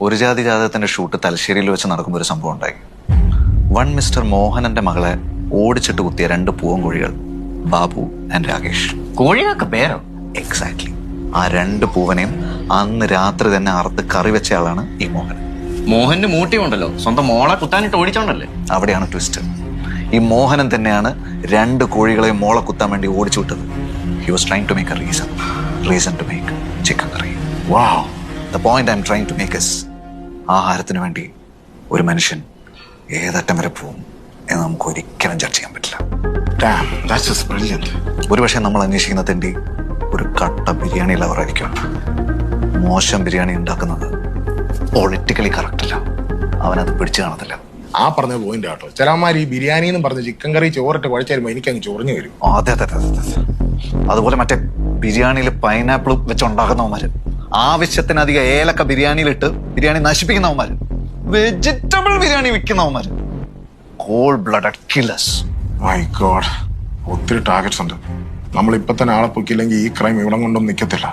ഒരു ജാതി ജാതകത്തിന്റെ ഷൂട്ട് തലശ്ശേരിയിൽ വെച്ച് നടക്കുമ്പോൾ ഒരു സംഭവം ഉണ്ടായി. വൺ മിസ്റ്റർ മോഹനന്റെ മകളെ ഓടിച്ചിട്ട് കുത്തിയ 2 പൂവൻകോഴികൾ, ബാബു ആൻഡ് രാകേഷ്. കോഴികൾക്ക് പേരോ? എക്സാക്ട്ലി. ആ 2 പൂവനെയും അന്ന് രാത്രി തന്നെ അറുത്ത് കറി വെച്ചയാളാണ് ഈ മോഹൻ. മോഹന്റെ മൂട്ടി ഉണ്ടല്ലോ, സ്വന്തം മോളെ കുത്താനിട്ട് ഓടിച്ചോണ്ടല്ലേ? അവിടെയാണ് ട്വിസ്റ്റ്. ഈ മോഹനൻ തന്നെയാണ് 2 കോഴികളെയും മോളെ കുത്താൻ വേണ്ടി ഓടിച്ചു വിട്ടത്. He was trying to make a reason to make chicken curry. Wow. The point I'm trying to make is, ആഹാരത്തിന് വേണ്ടി ഒരു മനുഷ്യൻ ഏതറ്റം വരെ പോവും എന്ന് നമുക്ക് ഒരിക്കലും ജഡ്ജ് ചെയ്യാൻ പറ്റില്ല. Damn, that's just brilliant. ഒരുപക്ഷെ നമ്മൾ അന്വേഷിക്കുന്ന തെണ്ടി ഒരു കട്ട ബിരിയാണി ലവറായിരിക്കും. മോശം ബിരിയാണി ഉണ്ടാക്കുന്നത് പൊളിറ്റിക്കലി കറക്റ്റ് അല്ല, അവനത് പിടിച്ചു കാണത്തില്ല. ആ പറഞ്ഞ പോയിന്റ് കേട്ടോ. ചിലമാർ ഈ ബിരിയാണി എന്ന് പറഞ്ഞ് ചിക്കൻ കറി ചോറിട്ട് കുഴച്ച് തരുമ്പോൾ എനിക്കങ്ങ് ചൊറിഞ്ഞു വരും. അതെ. അതുപോലെ മറ്റേ ബിരിയാണിയിൽ പൈനാപ്പിൾ വെച്ചുണ്ടാക്കുന്നവന്മാര്, ആവശ്യത്തിനധികം ഏലക്ക ബിരിയാണിയിലിട്ട് ബിരിയാണി നശിപ്പിക്കുന്നവന്മാര്, വെജിറ്റബിൾ ബിരിയാണി വിൽക്കുന്നവന്മാര്, cold blooded killers. My god, ഒത്തിരി ടാർഗറ്റ്സ് ഉണ്ട്. നമ്മൾ ഇപ്പൊ തന്നെ ആളെ പൊക്കില്ലെങ്കിൽ ഈ ക്രൈം ഇവിടെ കൊണ്ടൊന്നും നിൽക്കത്തില്ല.